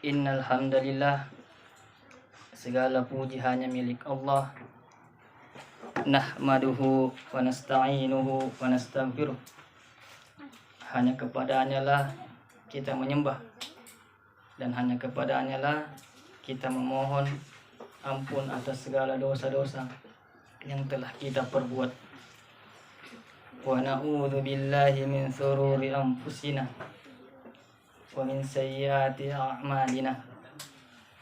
Innal hamdalillah, segala puji hanya milik Allah. Nahmaduhu wa nasta'inuhu wa nastaghfiruh. Hanya kepadanya lah kita menyembah, dan hanya kepadanya lah kita memohon ampun atas segala dosa-dosa yang telah kita perbuat. Wa na'udzu billahi min shururi anfusina wa min sayyiati a'malina.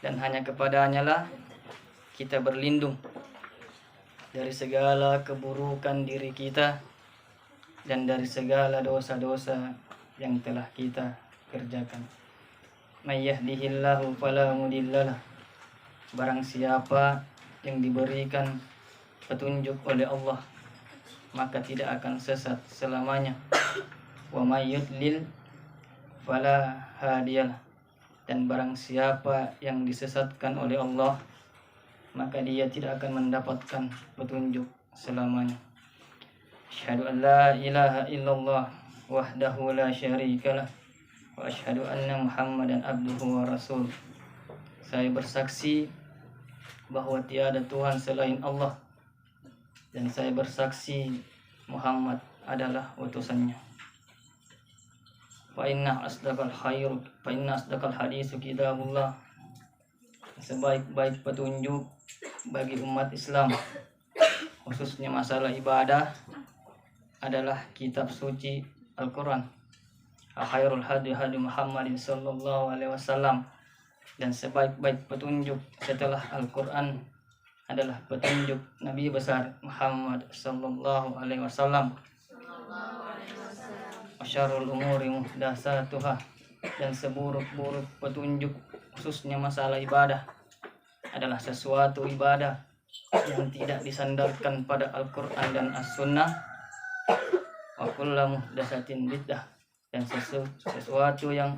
Dan hanya kepadanya lah kita berlindung dari segala keburukan diri kita dan dari segala dosa-dosa yang telah kita kerjakan. May yahdihillahu fala mudhillalah. Barang siapa yang diberikan petunjuk oleh Allah, maka tidak akan sesat selamanya. Wa may yudlil fala hadiyalah. Dan barang siapa yang disesatkan oleh Allah, maka dia tidak akan mendapatkan petunjuk selamanya. Asyhadu an la ilaha illallah wahdahu la syarikalah wa asyhadu anna Muhammadan abduhu wa rasul. Saya bersaksi bahwa tiada Tuhan selain Allah, dan saya bersaksi Muhammad adalah utusannya. Fa inna asdaqal hadits kitabullah. Sebaik-baik petunjuk bagi umat Islam, khususnya masalah ibadah, adalah kitab suci Al-Quran. Khairul hadi hadi Muhammadin sallallahu alaihi wasallam. Dan sebaik-baik petunjuk setelah Al-Quran adalah petunjuk Nabi besar Muhammad sallallahu alaihi wasallam. Asyarul umuri muhdatsatuha. Dan seburuk-buruk petunjuk khususnya masalah ibadah adalah sesuatu ibadah yang tidak disandarkan pada Al-Quran dan As-Sunnah. Wa kullu muhdatsatin bid'ah. Dan sesuatu yang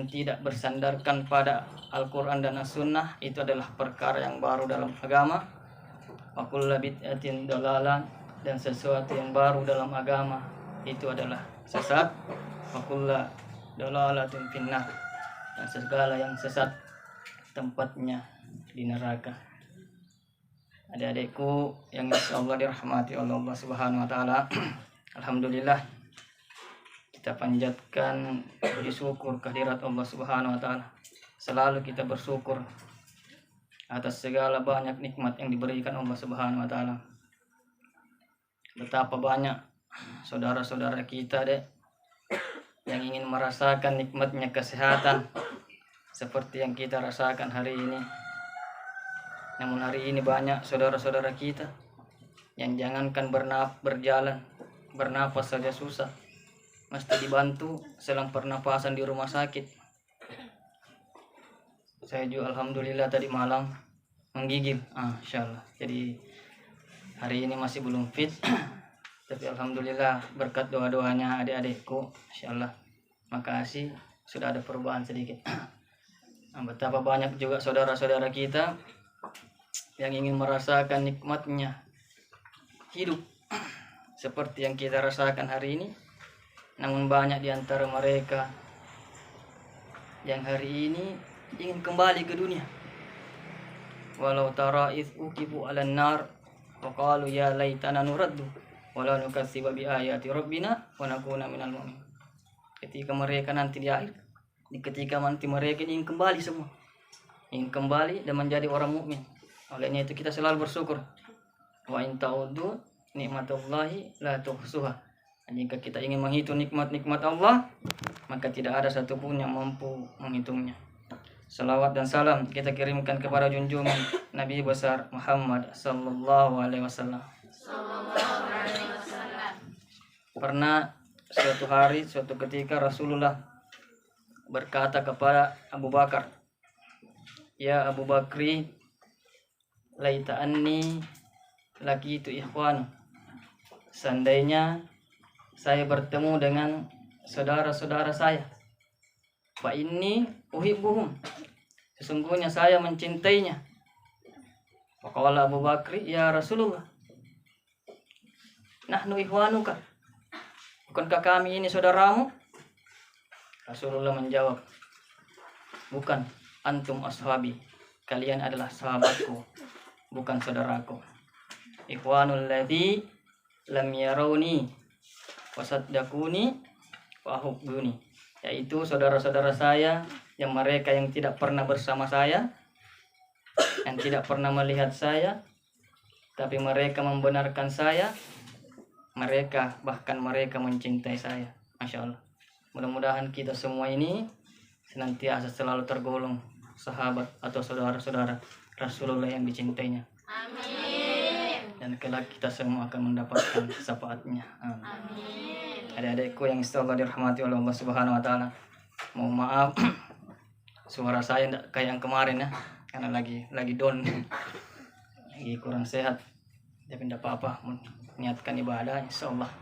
tidak bersandarkan pada Al-Quran dan As-Sunnah itu adalah perkara yang baru dalam agama. Wa kullu bid'atin dalalah. Dan sesuatu yang baru dalam agama itu adalah sesat. Wa kullu dalalatin finnar. Dan segala yang sesat tempatnya di neraka. Adik-adikku yang insyaallah dirahmati oleh Allah Subhanahu wa taala. Alhamdulillah, kita panjatkan puji syukur kehadirat Allah Subhanahu wa taala. Selalu kita bersyukur atas segala banyak nikmat yang diberikan Allah Subhanahu wa taala. Betapa banyak saudara-saudara kita yang ingin merasakan nikmatnya kesehatan seperti yang kita rasakan hari ini. Namun hari ini banyak saudara-saudara kita yang jangankan berjalan, bernapas saja susah, mesti dibantu selang pernapasan di rumah sakit. Saya juga alhamdulillah tadi malam menggigil, insyaallah. Jadi hari ini masih belum fit, tapi alhamdulillah berkat doa-doanya adik-adikku, insyaallah. Makasih sudah ada perubahan sedikit. Betapa banyak juga saudara-saudara kita yang ingin merasakan nikmatnya hidup seperti yang kita rasakan hari ini. Namun banyak di antara mereka yang hari ini ingin kembali ke dunia. Walau tara iz uqifu 'alan nar wa qalu ya laitana nuraddu wa la nukadziba bi ayati rabbina wa nakuna minal mu'minin. Ketika mereka nanti di akhir, ketika nanti mereka ingin kembali semua, ingin kembali dan menjadi orang mukmin. Olehnya itu kita selalu bersyukur. Wa in ta'uddu nikmatallahi la tuhsuha. Jika kita ingin menghitung nikmat-nikmat Allah, maka tidak ada satupun yang mampu menghitungnya. Salawat dan salam kita kirimkan kepada junjungan Nabi besar Muhammad sallallahu alaihi wasallam. Pernah suatu hari, suatu ketika Rasulullah berkata kepada Abu Bakar, "Ya Abu Bakri, laita anni laqitu ikhwan." Seandainya saya bertemu dengan saudara-saudara saya. Fa inni uhibbuhum. Sesungguhnya saya mencintainya. Faqala Abu Bakri, "Ya Rasulullah, nahnu ikhwanuka." Bukankah kami ini saudaramu? Rasulullah menjawab, bukan, antum ashabi, kalian adalah sahabatku, bukan saudaraku. Ikhwanul ladzi lam yarawni wasaddaquni wahubbuni, yaitu saudara-saudara saya yang mereka yang tidak pernah bersama saya, yang tidak pernah melihat saya, tapi mereka membenarkan saya, bahkan mereka mencintai saya. Masya Allah. Mudah-mudahan kita semua ini senantiasa selalu tergolong sahabat atau saudara-saudara Rasulullah yang dicintainya. Amin. Dan kelak kita semua akan mendapatkan syafaatnya. Amin. Adik-adikku yang insyaallah dirahmati oleh Allah Subhanahu wa taala. Mohon maaf suara saya tidak kayak yang kemarin ya, karena lagi down. Lagi kurang sehat. Tapi tidak apa-apa, niatkan ibadah insyaallah.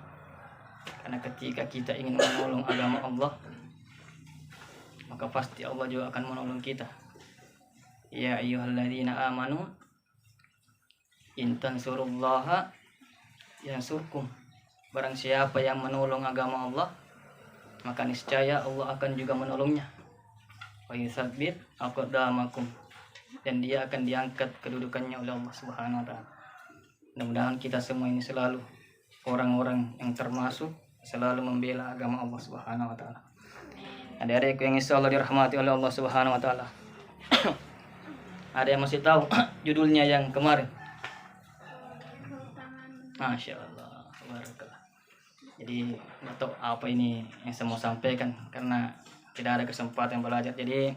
Karena ketika kita ingin menolong agama Allah, maka pasti Allah juga akan menolong kita. Ya ayyuhalladzina amanu in tansurullaha yansurkum. Barang siapa yang menolong agama Allah, maka niscaya Allah akan juga menolongnya. Wa yutsabbit aqdamakum, dan dia akan diangkat kedudukannya oleh Allah Subhanahu wa taala. Mudah-mudahan kita semua ini selalu orang-orang yang termasuk selalu membela agama Allah Subhanahu wa taala. Adik-adikku yang insyaallah dirahmati oleh Allah Subhanahu wa taala. Ada yang masih tahu judulnya yang kemarin? Masya Allah, barakallah. Jadi nggak tahu apa ini yang saya mau sampaikan karena tidak ada kesempatan belajar. Jadi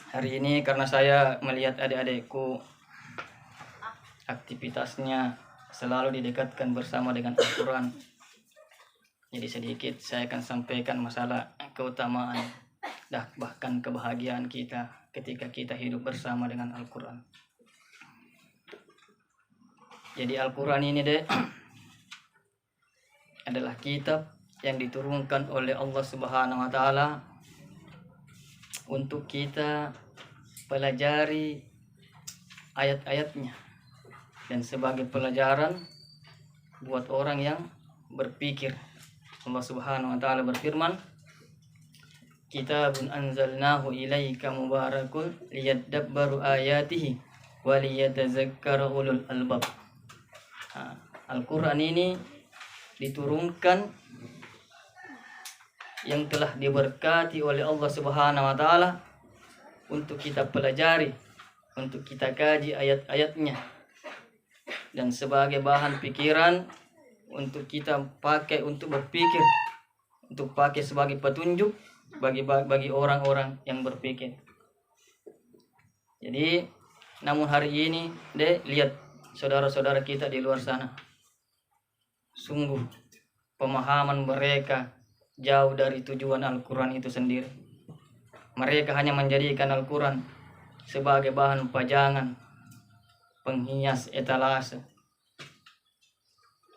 hari ini karena saya melihat adik-adikku aktivitasnya selalu didekatkan bersama dengan Al-Quran, jadi sedikit saya akan sampaikan masalah keutamaan bahkan kebahagiaan kita ketika kita hidup bersama dengan Al-Quran. Jadi Al-Quran ini adalah kitab yang diturunkan oleh Allah Subhanahu wa taala untuk kita pelajari ayat-ayatnya, dan sebagai pelajaran buat orang yang berpikir. Allah Subhanahu wa taala berfirman, Kitabun anzalnahu ilaika mubarakun liyadabbaru ayatihi wa liyatadzakkara ulul albab. Al-Quran ini diturunkan yang telah diberkati oleh Allah Subhanahu wa taala untuk kita pelajari, untuk kita kaji ayat-ayatnya, dan sebagai bahan pikiran untuk kita pakai untuk berpikir, untuk pakai sebagai petunjuk bagi orang-orang yang berpikir. Jadi namun hari ini lihat saudara-saudara kita di luar sana, sungguh pemahaman mereka jauh dari tujuan Al-Quran itu sendiri. Mereka hanya menjadikan Al-Quran sebagai bahan pajangan, penghias etalase,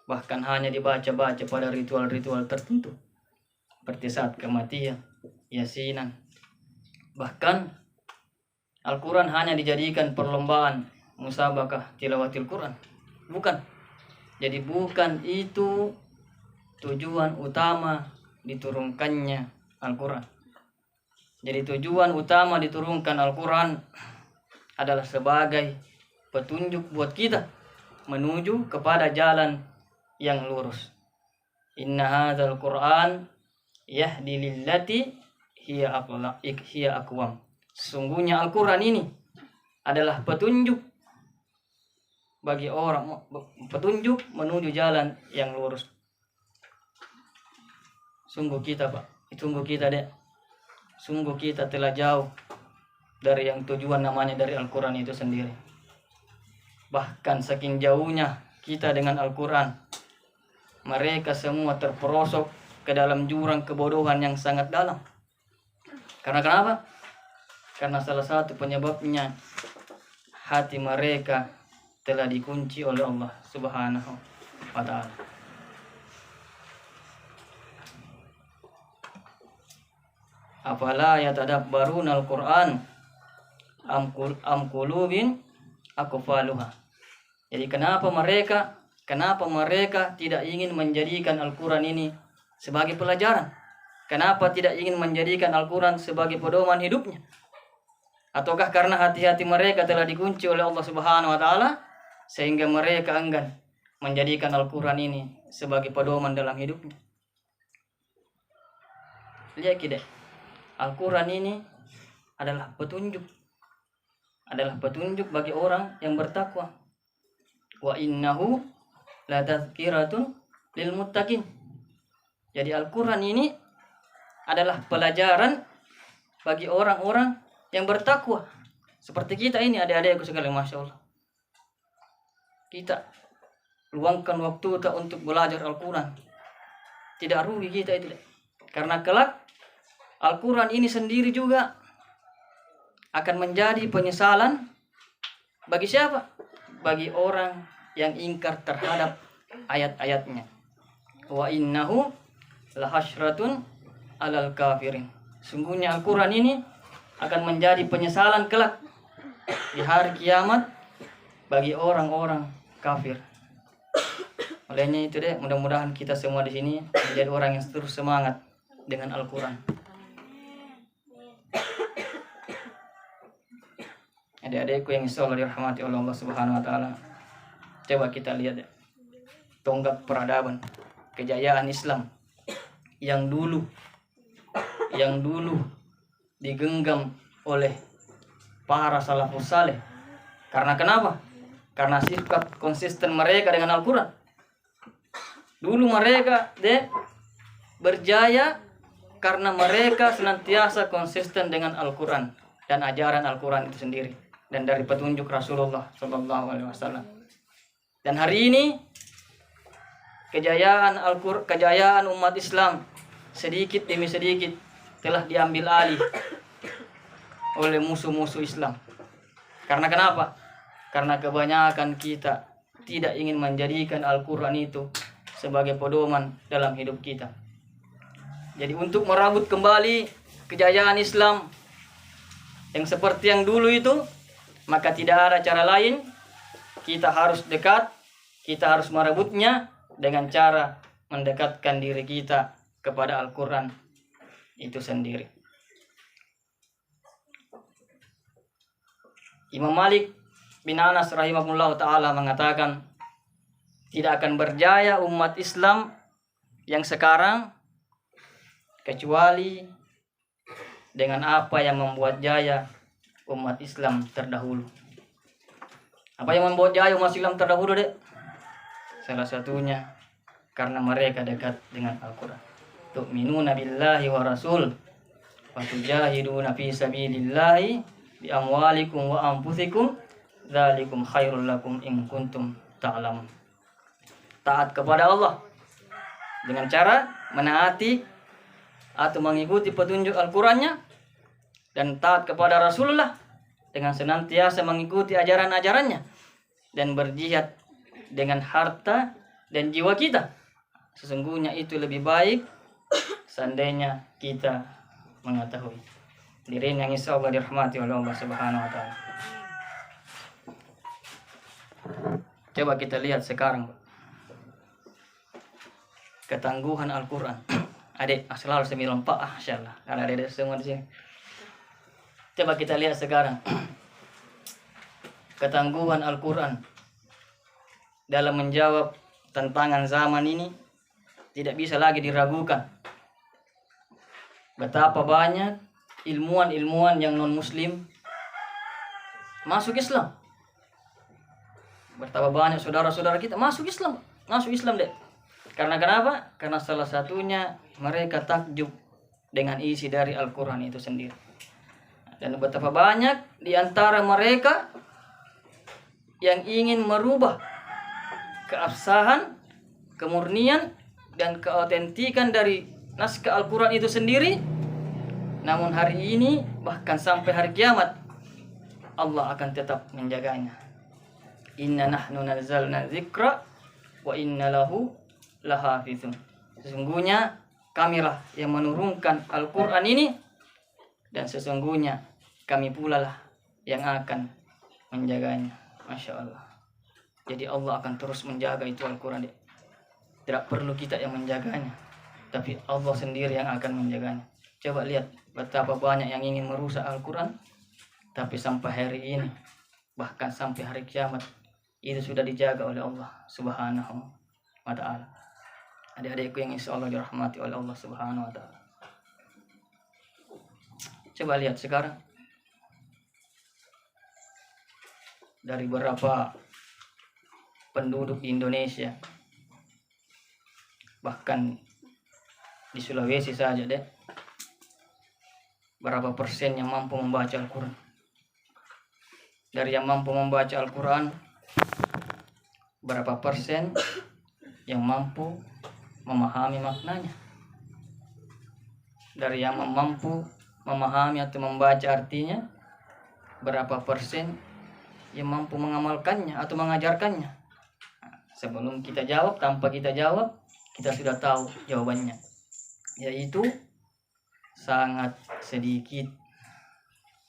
bahkan hanya dibaca-baca pada ritual-ritual tertentu seperti saat kematian, yasinan. Bahkan Al-Quran hanya dijadikan perlombaan musabakah tilawatil Quran. Bukan. Jadi bukan itu tujuan utama diturunkannya Al-Quran. Jadi tujuan utama diturunkan Al-Quran adalah sebagai petunjuk buat kita menuju kepada jalan yang lurus. Inna hadzal Qur'an yahdi lillati hiya aqwam. Sesungguhnya Al-Quran ini adalah petunjuk bagi orang, petunjuk menuju jalan yang lurus. Sungguh kita sungguh kita telah jauh dari yang tujuan namanya dari Al-Quran itu sendiri. Bahkan saking jauhnya kita dengan Al-Quran, mereka semua terperosok ke dalam jurang kebodohan yang sangat dalam. Karena kenapa? Karena salah satu penyebabnya hati mereka telah dikunci oleh Allah Subhanahu wa taala. Afala yatadabbaruna al-Qur'an am qulubin aqfaluha. Jadi kenapa mereka tidak ingin menjadikan Al-Quran ini sebagai pelajaran? Kenapa tidak ingin menjadikan Al-Quran sebagai pedoman hidupnya? Ataukah karena hati-hati mereka telah dikunci oleh Allah Subhanahu wa Ta'ala, sehingga mereka enggan menjadikan Al-Quran ini sebagai pedoman dalam hidupnya? Lihat kita, Al-Quran ini adalah petunjuk. Adalah petunjuk bagi orang yang bertakwa. Wa innahu latazkiratun lil muttaqin. Jadi Al-Quran ini adalah pelajaran bagi orang-orang yang bertakwa. Seperti kita ini, adik-adikku sekalian, Masya Allah. Kita luangkan waktu kita untuk belajar Al-Quran. Tidak rugi kita itu. Karena kelak Al-Quran ini sendiri juga akan menjadi penyesalan bagi siapa? Bagi orang yang ingkar terhadap ayat-ayatnya. Wa innahu lahasratun alal kafirin. Sungguhnya Al-Quran ini akan menjadi penyesalan kelak di hari kiamat bagi orang-orang kafir. Olehnya itu deh, mudah-mudahan kita semua di sini menjadi orang yang terus semangat dengan Al-Quran. Adik-adikku yang insya Allah dirahmati oleh Allah Subhanahu wa Ta'ala, coba kita lihat ya, tonggak peradaban, kejayaan Islam yang dulu digenggam oleh para salafus saleh. Karena kenapa? Karena sifat konsisten mereka dengan Al-Quran. Dulu mereka berjaya karena mereka senantiasa konsisten dengan Al-Quran dan ajaran Al-Quran itu sendiri, dan dari petunjuk Rasulullah SAW. Dan hari ini kejayaan umat Islam sedikit demi sedikit telah diambil alih oleh musuh-musuh Islam. Karena kenapa? Karena kebanyakan kita tidak ingin menjadikan Al-Quran itu sebagai pedoman dalam hidup kita. Jadi untuk merebut kembali kejayaan Islam yang seperti yang dulu itu, maka tidak ada cara lain. Kita harus dekat, kita harus merebutnya dengan cara mendekatkan diri kita kepada Al-Quran itu sendiri. Imam Malik bin Anas rahimahullah ta'ala mengatakan, tidak akan berjaya umat Islam yang sekarang kecuali dengan apa yang membuat jaya umat Islam terdahulu. Apa yang membuat jaya umat Islam terdahulu, Dek? Salah satunya karena mereka dekat dengan Al-Quran. Tu'minuna billahi wa rasul wa tujahiduna fi sabilillahi bi amwalikum wa anfusikum dzalikum khairul lakum in kuntum ta'lamun. Taat kepada Allah dengan cara menaati atau mengikuti petunjuk Al-Qurannya, dan taat kepada Rasulullah dengan senantiasa mengikuti ajaran-ajarannya, dan berjihad dengan harta dan jiwa kita. Sesungguhnya itu lebih baik seandainya kita mengetahui. Hadirin yang insya Allah dirahmati oleh Allah Subhanahu wa Ta'ala. Coba kita lihat sekarang ketangguhan Al-Quran. Adik, selalu sembilan pak, insyaallah. Karena adik semua di sini. Coba kita lihat sekarang ketangguhan Al-Quran dalam menjawab tantangan zaman ini tidak bisa lagi diragukan. Betapa banyak ilmuwan-ilmuwan yang non-muslim masuk Islam. Betapa banyak saudara-saudara kita masuk Islam deh. Karena kenapa? Karena salah satunya mereka takjub dengan isi dari Al-Quran itu sendiri. Dan betapa banyak di antara mereka yang ingin merubah keabsahan, kemurnian, dan keautentikan dari naskah Al-Quran itu sendiri. Namun hari ini, bahkan sampai hari kiamat, Allah akan tetap menjaganya. Inna nahnu nazzalna dzikra wa inna lahu lahafizun. Sesungguhnya kamilah yang menurunkan Al-Quran ini, dan sesungguhnya kami pula lah yang akan menjaganya. Masya Allah. Jadi Allah akan terus menjaga itu Al-Quran. Tidak perlu kita yang menjaganya. tapi Allah sendiri yang akan menjaganya. Coba lihat betapa banyak yang ingin merusak Al-Quran, tapi sampai hari ini, bahkan sampai hari kiamat, itu sudah dijaga oleh Allah Subhanahu wa ta'ala. Adik-adikku yang insya Allah dirahmati oleh Allah Subhanahu wa ta'ala. Coba lihat sekarang, dari beberapa penduduk di Indonesia, bahkan di Sulawesi saja deh, berapa persen yang mampu membaca Al-Quran. Dari yang mampu membaca Al-Quran, berapa persen yang mampu memahami maknanya. Dari yang mampu memahami atau membaca artinya, berapa persen yang mampu mengamalkannya atau mengajarkannya. Sebelum kita jawab, tanpa kita jawab, kita sudah tahu jawabannya, yaitu sangat sedikit.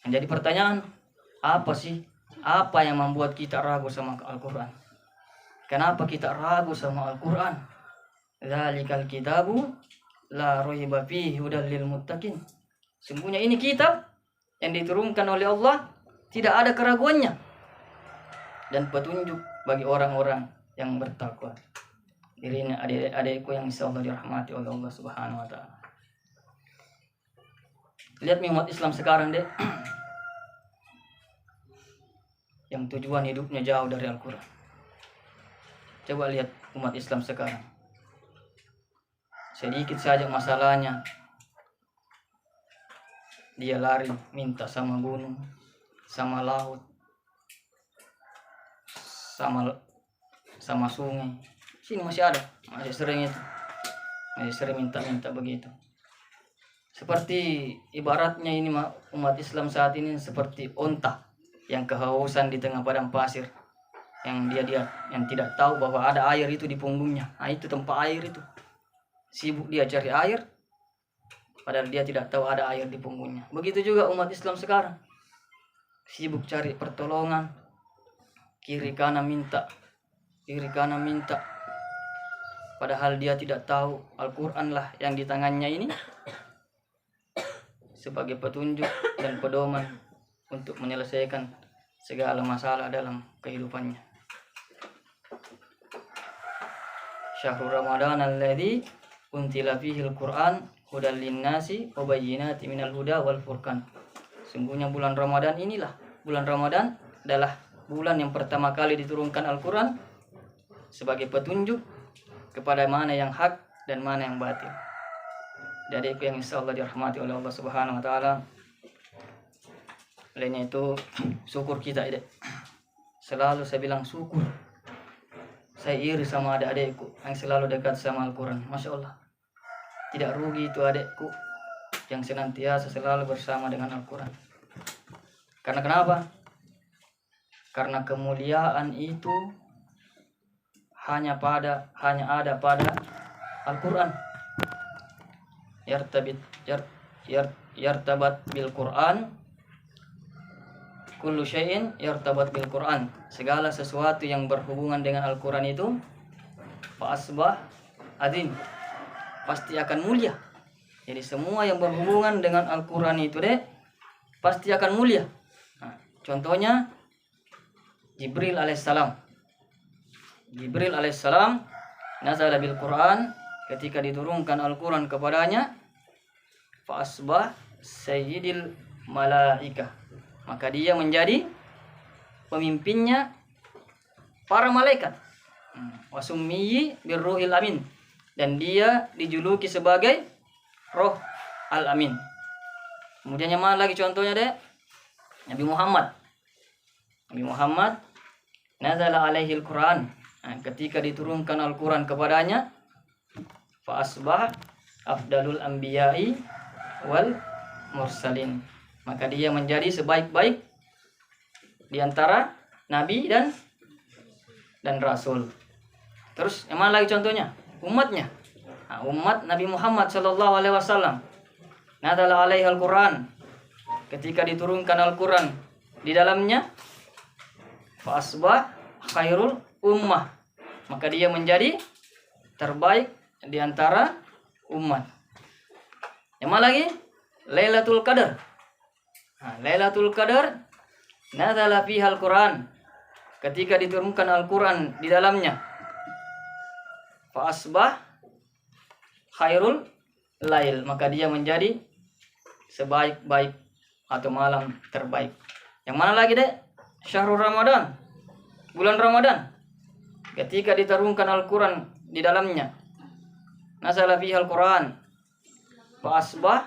Menjadi pertanyaan, apa sih? Apa yang membuat kita ragu sama Al-Quran? Kenapa kita ragu sama Al-Quran? Dzalikal kitabu la raiba fihi hudal lil muttaqin. Sungguhnya ini kitab yang diturunkan oleh Allah, tidak ada keraguannya dan petunjuk bagi orang-orang yang bertakwa. Ini adik-adikku yang insyaallah dirahmati oleh Allah Subhanahu wa ta'ala. Lihat umat Islam sekarang deh, yang tujuan hidupnya jauh dari Al-Quran. Coba lihat umat Islam sekarang, sedikit saja masalahnya dia lari minta sama gunung, sama laut, sama sungai. Sini masih ada, masih sering itu, masih sering minta begitu. Seperti ibaratnya ini umat Islam saat ini seperti onta yang kehausan di tengah padang pasir, yang dia yang tidak tahu bahwa ada air itu di punggungnya. Nah, itu tempat air itu. Sibuk dia cari air, padahal dia tidak tahu ada air di punggungnya. Begitu juga umat Islam sekarang, sibuk cari pertolongan, kiri kanan minta, padahal dia tidak tahu Al-Quran lah yang di tangannya ini sebagai petunjuk dan pedoman untuk menyelesaikan segala masalah dalam kehidupannya. Syahrul Ramadan alladzi unzila fihi al-Qur'an hudal linnasi wa bayyinatin minal huda wal furqan. Sungguhnya bulan Ramadan inilah, bulan Ramadan adalah bulan yang pertama kali diturunkan Al-Quran sebagai petunjuk kepada mana yang hak dan mana yang batil. Dari itu yang insyaallah dirahmati oleh Allah Subhanahu wa ta'ala. Lainnya itu syukur kita, adik. Selalu saya bilang syukur. Saya iri sama adik-adikku yang selalu dekat sama Al-Quran. Masya Allah, tidak rugi itu adikku yang senantiasa selalu bersama dengan Al-Quran. Karena kenapa? Karena kemuliaan itu hanya ada pada Al-Quran. Yartabat bil Quran, kullu syai'in yartabat bil Quran. Segala sesuatu yang berhubungan dengan Al-Quran itu fa asbah adin, pasti akan mulia. Jadi semua yang berhubungan dengan Al-Quran itu deh pasti akan mulia. Nah, contohnya Jibril alaihissalam nazala bil Quran, ketika diturunkan Al-Quran kepadanya, fa asbah sayyidil malaika, maka dia menjadi pemimpinnya para malaikat. Wa summiyi birruhil amin, dan dia dijuluki sebagai Roh Al-Amin. Kemudian yang mana lagi contohnya deh? Nabi Muhammad nazala alaihi al-Quran, ketika diturunkan Al-Quran kepadanya, fa asbah afdalul anbiya'i wal mursalin, maka dia menjadi sebaik-baik di antara nabi dan rasul. Terus yang mana lagi contohnya? Umatnya. Nah, umat Nabi Muhammad sallallahu alaihi wasallam, nazala alaihi al-Quran, ketika diturunkan Al-Quran di dalamnya, fa asbah khairul ummah, maka dia menjadi terbaik di antara umat. Yang mana lagi? Lailatul Qadar. Nah, Lailatul Qadar nazala fiha al-Quran, ketika diturunkan Al-Quran di dalamnya. Fa asbah khairul lail, maka dia menjadi sebaik-baik atau malam terbaik. Yang mana lagi, Dek? Syahrul Ramadan, bulan Ramadan, ketika diturunkan Al-Quran di dalamnya. Nazala fiha al-Quran fa asbah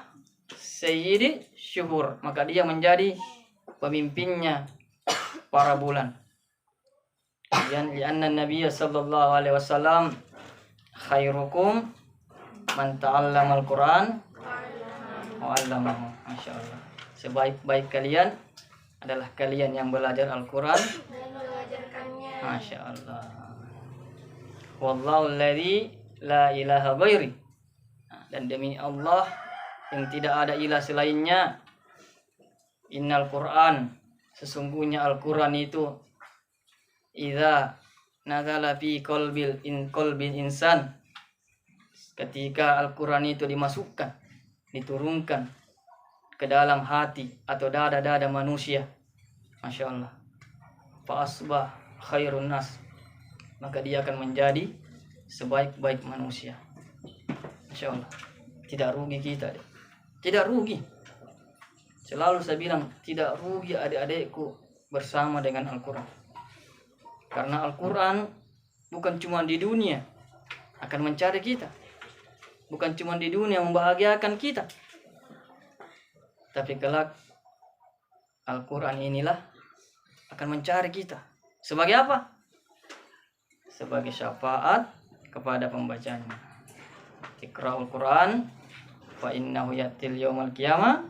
sayyidi syuhur, maka dia menjadi pemimpinnya para bulan. Kemudian lianna Nabi sallallahu alaihi wasallam khairukum man ta'allama al-Quran wa 'allamahu. Masyaallah. Sebaik-baik kalian adalah kalian yang belajar Al-Quran dan mengajarkannya. Masyaallah. Wallahu alladzi la ilaha ghairi. Dan demi Allah yang tidak ada ilah selainnya. Innal Qur'an, sesungguhnya Al-Quran itu idza nazala fi qalbil insan, ketika Al-Quran itu dimasukkan, diturunkan ke dalam hati atau dada-dada manusia, Masya Allah, fa asbah khairun nas, maka dia akan menjadi sebaik-baik manusia. Masya Allah, tidak rugi kita, tidak rugi. Selalu saya bilang, tidak rugi adik-adikku bersama dengan Al-Quran. Karena Al-Quran bukan cuma di dunia akan mencari kita, bukan cuma di dunia membahagiakan kita, tapi kelak Al-Quran inilah akan mencari kita. Sebagai apa? Sebagai syafaat kepada pembacanya. Iqra'ul Quran fa innahu yatil yaumal qiyamah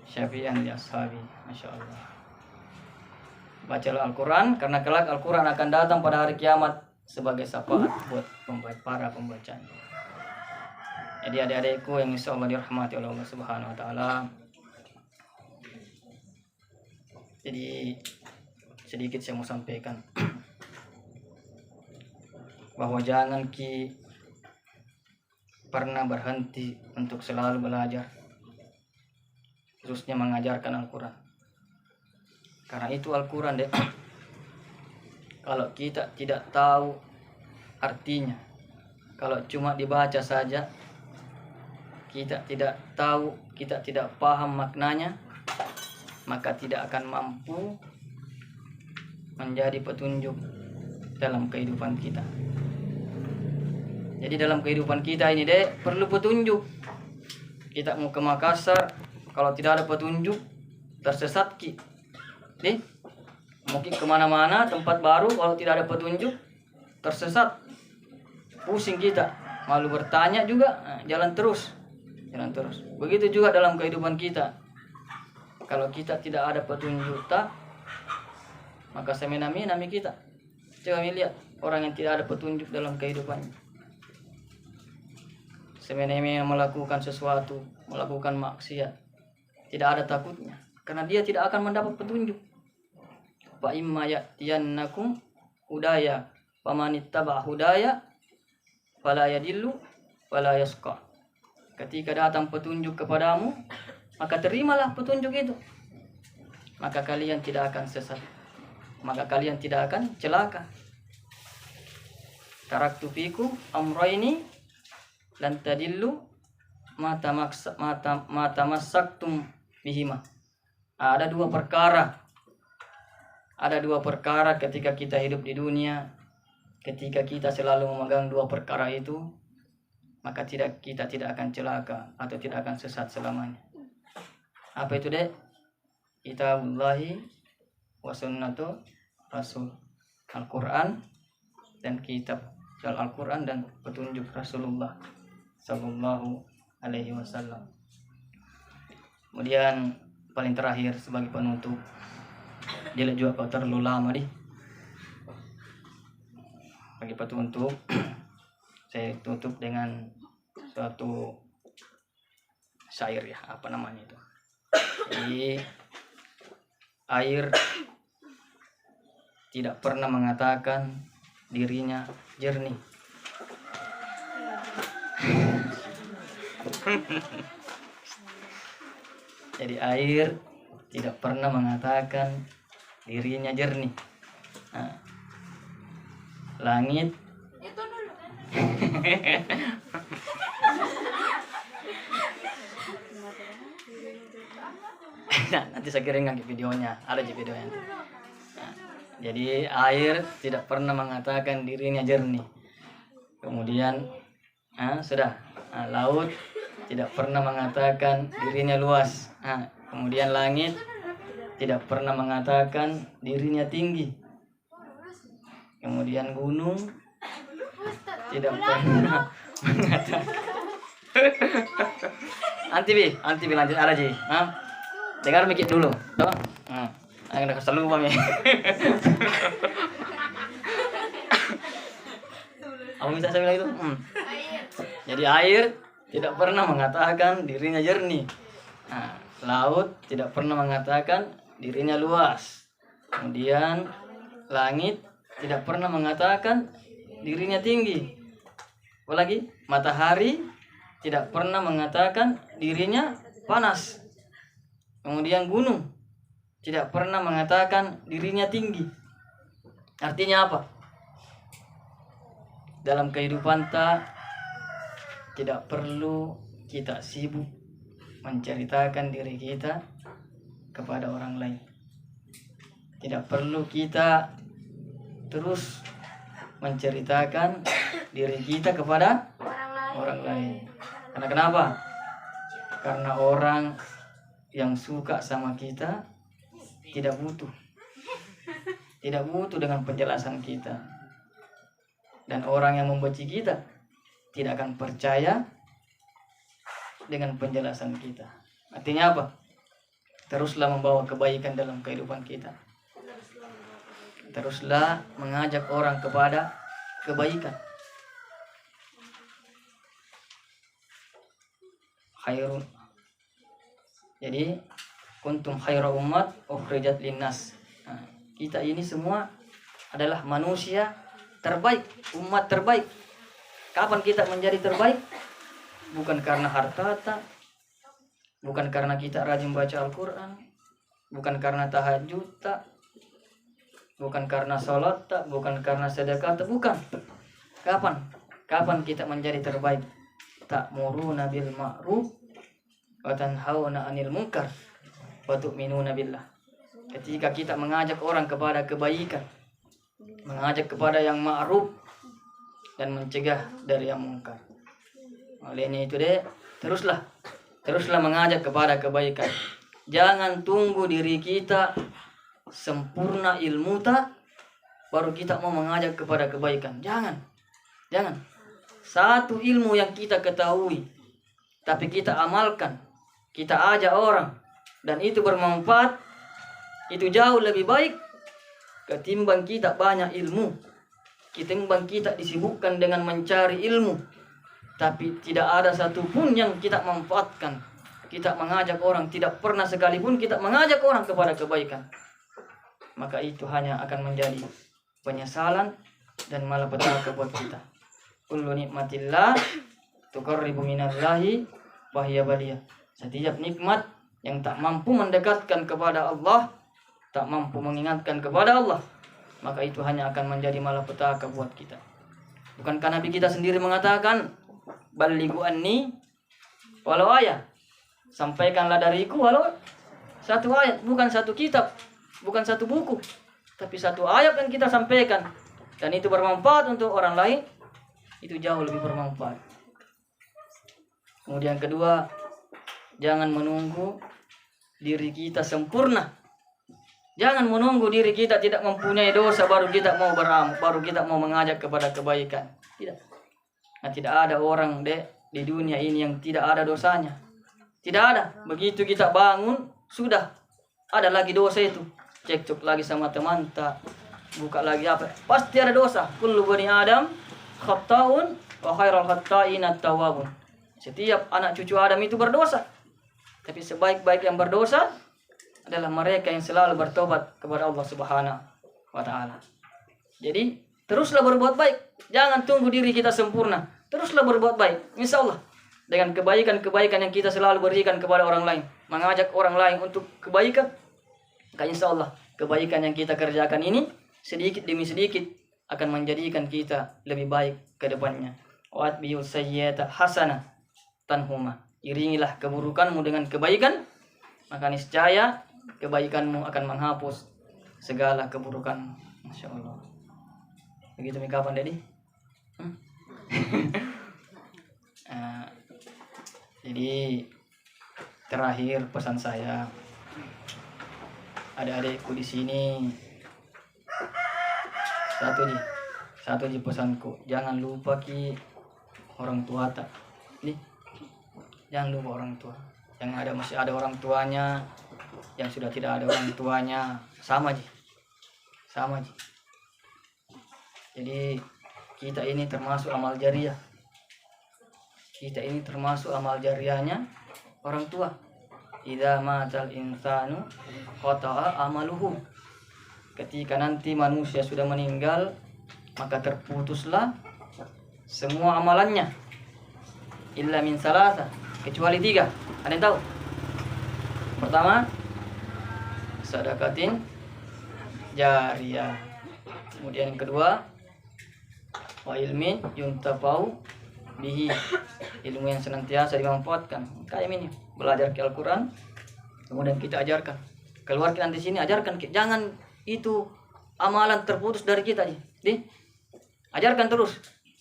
syafi'an li ashabi. Masya Allah. Bacalah Al-Quran, karena kelak Al-Quran akan datang pada hari kiamat sebagai syafaat buat para pembacanya. Jadi adik-adikku yang insya Allah dirahmati oleh Allah Subhanahu Wa Taala, jadi sedikit saya mau sampaikan bahwa jangan pernah berhenti untuk selalu belajar, khususnya mengajarkan Al-Quran. Karena itu Al-Quran, deh, kalau kita tidak tahu artinya, kalau cuma dibaca saja, kita tidak tahu, kita tidak paham maknanya, maka tidak akan mampu menjadi petunjuk dalam kehidupan kita. Jadi dalam kehidupan kita ini, deh, perlu petunjuk. Kita mau ke Makassar, kalau tidak ada petunjuk, tersesat ki. Deh, mau kemana-mana tempat baru, kalau tidak ada petunjuk, tersesat, pusing kita, malu bertanya juga, jalan terus. Begitu juga dalam kehidupan kita. Kalau kita tidak ada petunjuk, maka semena-mena kita. Coba lihat orang yang tidak ada petunjuk dalam kehidupannya, semena-mena melakukan sesuatu, melakukan maksiat, tidak ada takutnya, karena dia tidak akan mendapat petunjuk. Fa imma ya'tiyannakum hudaya famanittaba hudaya fala yadillu fala yasqa. Ketika datang petunjuk kepadamu, maka terimalah petunjuk itu, maka kalian tidak akan sesat, maka kalian tidak akan celaka. Taraktu fikum amrayni lan tadillu ma tamassaktum bihima. Ada dua perkara ketika kita hidup di dunia. Ketika kita selalu memegang dua perkara itu, maka kita tidak akan celaka atau tidak akan sesat selamanya. Apa itu, dek? Kitabullahi wa sunnatu rasul, Al-Quran dan kitab Al-Quran dan petunjuk Rasulullah Sallallahu Alaihi Wasallam. Kemudian paling terakhir sebagai penutup, dia juga kau terlalu lama bagi penutup, saya tutup dengan suatu syair, ya, apa namanya itu. Jadi air tidak pernah mengatakan dirinya jernih. Jadi air tidak pernah mengatakan dirinya jernih. Nah, langit Itu dulu kan. Nah, nanti saya kirimkan videonya, ada di videonya. Nah, jadi air tidak pernah mengatakan dirinya jernih. Kemudian sudah. Nah, laut tidak pernah mengatakan dirinya luas. Nah, kemudian langit tidak pernah mengatakan dirinya tinggi. Kemudian gunung tidak pernah mengatakan. Anti bi lanjut ada ji. Dengar mikir dulu, toh. Ada selalu kami. Apa bisa saya bilang itu? Jadi air tidak pernah mengatakan dirinya jernih. Nah, laut tidak pernah mengatakan dirinya luas. Kemudian langit tidak pernah mengatakan dirinya tinggi. Apalagi matahari tidak pernah mengatakan dirinya panas. Kemudian gunung tidak pernah mengatakan dirinya tinggi. Artinya apa? Dalam kehidupan tidak perlu kita sibuk menceritakan diri kita kepada orang lain. Tidak perlu kita terus menceritakan diri kita kepada orang lain. Karena kenapa? Karena orang yang suka sama kita tidak butuh dengan penjelasan kita. Dan orang yang membenci kita tidak akan percaya dengan penjelasan kita. Artinya apa? Teruslah membawa kebaikan dalam kehidupan kita. Teruslah mengajak orang kepada kebaikan. Khairun. Jadi kuntum khairu ummat ukhrijat linnas. Nah, kita ini semua adalah manusia terbaik, umat terbaik. Kapan kita menjadi terbaik? Bukan karena harta, bukan karena kita rajin baca Al-Quran, bukan karena tahajud, bukan karena sholat, bukan karena sedekah, bukan. Kapan kita menjadi terbaik? Ta'muruna bil ma'ruf wa tanhauna 'anil munkar wa tu'minuna billah. Ketika kita mengajak orang kepada kebaikan, mengajak kepada yang ma'ruf dan mencegah dari yang mungkar. Olehnya itu teruslah mengajak kepada kebaikan. Jangan tunggu diri kita sempurna ilmu baru kita mau mengajak kepada kebaikan. Jangan. Satu ilmu yang kita ketahui tapi kita amalkan, kita ajak orang dan itu bermanfaat, itu jauh lebih baik ketimbang kita banyak ilmu, ketimbang kita disibukkan dengan mencari ilmu tapi tidak ada satupun yang kita manfaatkan. Kita mengajak orang, tidak pernah sekalipun kita mengajak orang kepada kebaikan. Maka itu hanya akan menjadi penyesalan dan malapetaka buat kita. Kullu nikmatillah tuqarribu minallahi wa hiya baliyah. Setiap nikmat yang tak mampu mendekatkan kepada Allah, tak mampu mengingatkan kepada Allah, maka itu hanya akan menjadi malapetaka buat kita. Bukankah Nabi kita sendiri mengatakan, balighu anni walau ayat, sampaikanlah dariku walau satu ayat, bukan satu kitab, bukan satu buku, tapi satu ayat yang kita sampaikan dan itu bermanfaat untuk orang lain, itu jauh lebih bermanfaat. Kemudian kedua, jangan menunggu diri kita sempurna. Jangan menunggu diri kita tidak mempunyai dosa baru kita mau beramal, baru kita mau mengajak kepada kebaikan. Tidak. Nah, tidak ada orang di dunia ini yang tidak ada dosanya. Tidak ada. Begitu kita bangun, sudah ada lagi dosa itu. Cekcok lagi sama teman, buka lagi apa. Pasti ada dosa. Kullu bani Adam khatta'un wa khairul khatta'ina at-tawwabun. Setiap anak cucu Adam itu berdosa. Tapi sebaik-baik yang berdosa adalah mereka yang selalu bertobat kepada Allah Subhanahu wa taala. Jadi, teruslah berbuat baik. Jangan tunggu diri kita sempurna. Teruslah berbuat baik. Insyaallah dengan kebaikan-kebaikan yang kita selalu berikan kepada orang lain, mengajak orang lain untuk kebaikan, maka insya Allah kebaikan yang kita kerjakan ini sedikit demi sedikit akan menjadikan kita lebih baik ke depannya. Wa'atbi'u sayyi'ata hasanah tanhuma. Iringilah keburukanmu dengan kebaikan, maka niscaya kebaikanmu akan menghapus segala keburukan. Masya Allah. Begitu kapan Dedi? Jadi terakhir pesan saya, adik-adikku di sini, satu ji pesanku, jangan lupa orang tua tak, nih, jangan lupa orang tua. Yang masih ada orang tuanya, yang sudah tidak ada orang tuanya, sama ji. Jadi kita ini termasuk amal jariah. Kita ini termasuk amal jariahnya orang tua. Idza matal insanu qata'a amaluhu. Ketika nanti manusia sudah meninggal, maka terputuslah semua amalannya. Illa min salasa, kecuali 3. Ada yang tahu? Pertama, sedekatin jariyah. Kemudian yang kedua, wa ilmin yuntafa'u bihi, ilmu yang senantiasa dimanfaatkan. Kayak ini, belajar ke Al-Quran, kemudian kita ajarkan. Keluarkan nanti sini, ajarkan. Jangan itu amalan terputus dari kita. Ajarkan terus.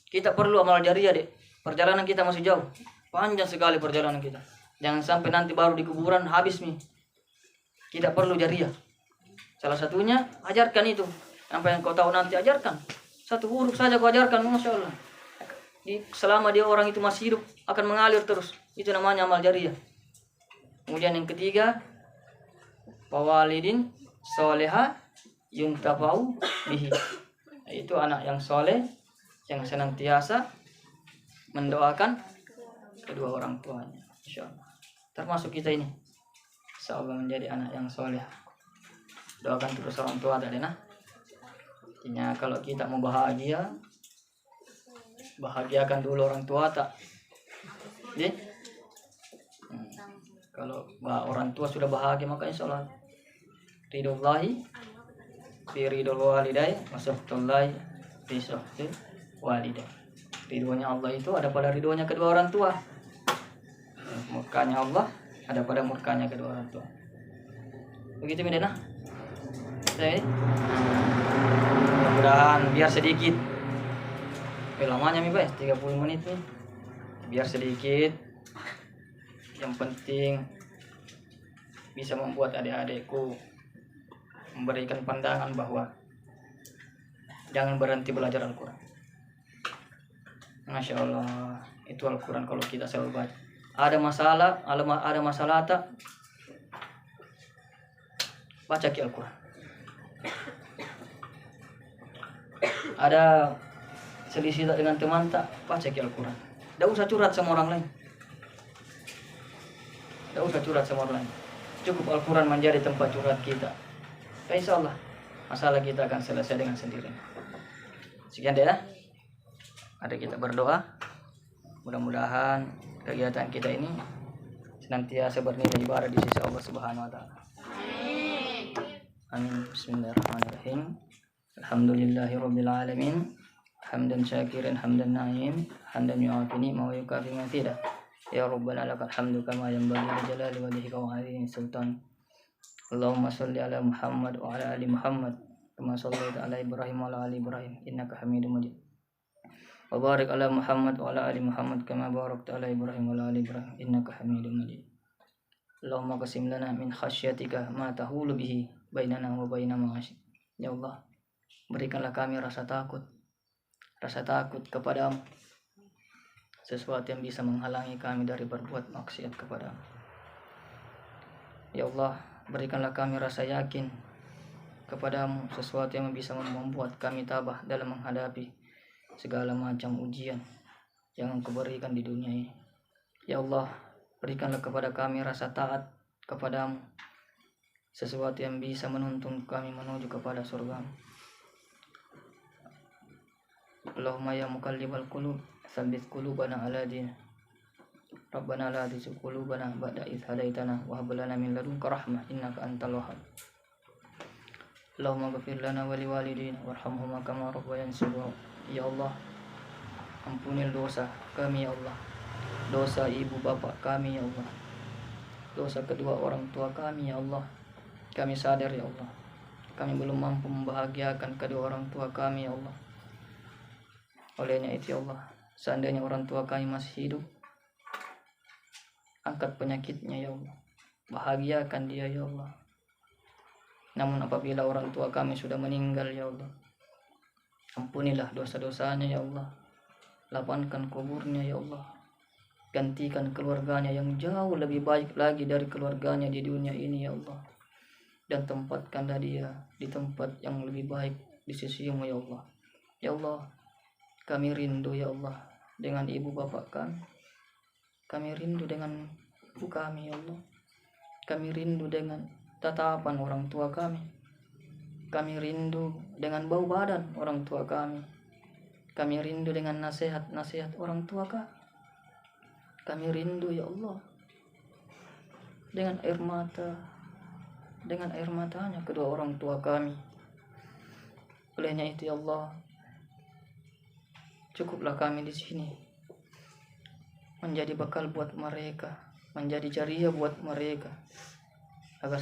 Kita perlu amal jariah, Dek. Perjalanan kita masih jauh. Panjang sekali perjalanan kita. Jangan sampai nanti baru di kuburan habis nih. Kita perlu jariah. Salah satunya, ajarkan itu. Apa yang kau tahu nanti ajarkan. 1 huruf saja kau ajarkan, Masya Allah. Selama dia orang itu masih hidup, akan mengalir terus. Itu namanya amal jariah. Kemudian yang ketiga, wawalidin soleha yuntafa'u bihi. Itu anak yang soleh, yang senantiasa mendoakan kedua orang tuanya. Insya Allah. Termasuk kita ini. Insya Allah menjadi anak yang soleh. Doakan terus orang tua tadi nah. Artinya kalau kita mau bahagia, bahagiakan dulu orang tua tak. Jadi, kalau orang tua sudah bahagia, maka insya Allah ridhollahi fi ridhol walidai wasaftullahi fi saftil walidai. Ridhonya Allah itu ada pada ridhonya kedua orang tua. Murkanya Allah ada pada murkanya kedua orang tua. Begitu Midana. Mudah-mudahan biar sedikit. Lamanya Mi Bay, 30 menit nih. Biar sedikit. Yang penting bisa membuat adik-adikku memberikan pandangan bahwa jangan berhenti belajar Al-Quran. Masya Allah, itu Al-Quran kalau kita selalu baca. Ada masalah tak? Baca ki Al-Quran. Ada selisih dengan teman tak? Baca ki Al-Quran. Tidak usah curhat sama orang lain. Cukup Al-Quran menjadi tempat curhat kita. Insya Allah masalah kita akan selesai dengan sendiri. Sekian deh ya. Mari kita berdoa. Mudah-mudahan kegiatan kita ini senantiasa bernilai ibadah di sisi Allah Subhanahu wa taala. Amin. Bismillahirrahmanirrahim. Alhamdulillahirabbil alamin. Hamdan syakiran hamdan na'im, hamdan yu'afini ma yukafi matida. Ya Rabbana lakal hamdu kama yanbaghi li jalali wajhika wa 'azimi sultan. Allahumma shalli ala Muhammad wa ala ali Muhammad kama shallaita ala Ibrahim wa ala ali Ibrahim innaka Hamidum Majid. Wa barik ala Muhammad wa ala ali Muhammad kama barakta ala Ibrahim wa ala ali Ibrahim innaka Hamidum Majid. Allahumma qasim lana min khasyatika ma tahulu bihi bainana wa baina ma'asyik. Ya Allah, berikanlah kami rasa takut kepadamu, sesuatu yang bisa menghalangi kami dari berbuat maksiat kepadamu. Ya Allah, berikanlah kami rasa yakin kepadamu, sesuatu yang bisa membuat kami tabah dalam menghadapi segala macam ujian yang Engkau berikan di dunia ini. Ya Allah, berikanlah kepada kami rasa taat kepadamu, sesuatu yang bisa menuntun kami menuju kepada surga-Mu. Allahumma ya muqallibal qulub, tsabbit qulubana ala dinik. Rabbana la tuzigh qulubana ba'da idh hadaitana wa hab lana min ladunka rahmah innaka antal wahhab. Allahumma ghfir lana wa liwalidina warhamhuma kama rabbayana shaghira. Ya Allah, ampunilah dosa kami ya Allah, dosa ibu bapak kami ya Allah, dosa kedua orang tua kami ya Allah. Kami sadar ya Allah, kami belum mampu membahagiakan kedua orang tua kami ya Allah. Olehnya itu ya Allah, seandainya orang tua kami masih hidup, angkat penyakitnya ya Allah, bahagiakan dia ya Allah. Namun apabila orang tua kami sudah meninggal ya Allah, ampunilah dosa-dosanya ya Allah, lapangkan kuburnya ya Allah, gantikan keluarganya yang jauh lebih baik lagi dari keluarganya di dunia ini ya Allah, dan tempatkanlah dia di tempat yang lebih baik di sisimu ya Allah. Ya Allah, kami rindu ya Allah dengan ibu bapak kami rindu dengan ibu kami ya Allah, kami rindu dengan tatapan orang tua kami rindu dengan bau badan orang tua kami rindu dengan nasihat-nasihat orang tua kami rindu ya Allah dengan air matanya kedua orang tua kami. Olehnya itu ya Allah, cukuplah kami di sini menjadi bekal buat mereka, menjadi jariah buat mereka, agar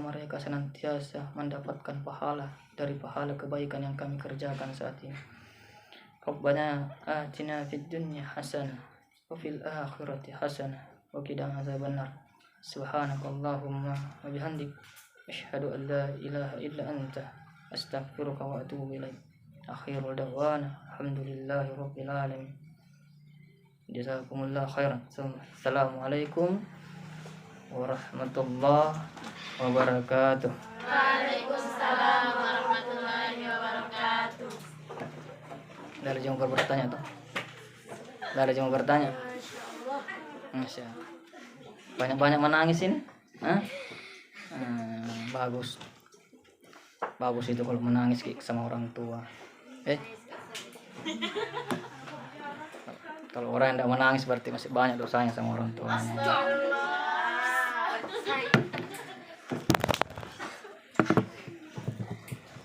mereka senantiasa mendapatkan pahala dari pahala kebaikan yang kami kerjakan saat ini. Rabbana atina fid dunya hasanah wa fil akhirati hasanah wa qina adzabannar. Subhanakallahumma wa bihamdik asyhadu an la ilaha illa anta astaghfiruka wa atubu ilaik. Akhirul da'wana alhamdulillahi rabbil alamin. Jazakumullah khairan. Assalamualaikum warahmatullahi wabarakatuh. Waalaikumsalam warahmatullahi wabarakatuh. Dari yang bertanya tuh. Dari yang bertanya. Masya Allah. Banyak-banyak menangis ini. Bagus. Bagus itu kalau menangis sama orang tua. Kalau orang yang tidak menangis berarti masih banyak dosanya sama orang tuanya. Astagfirullah.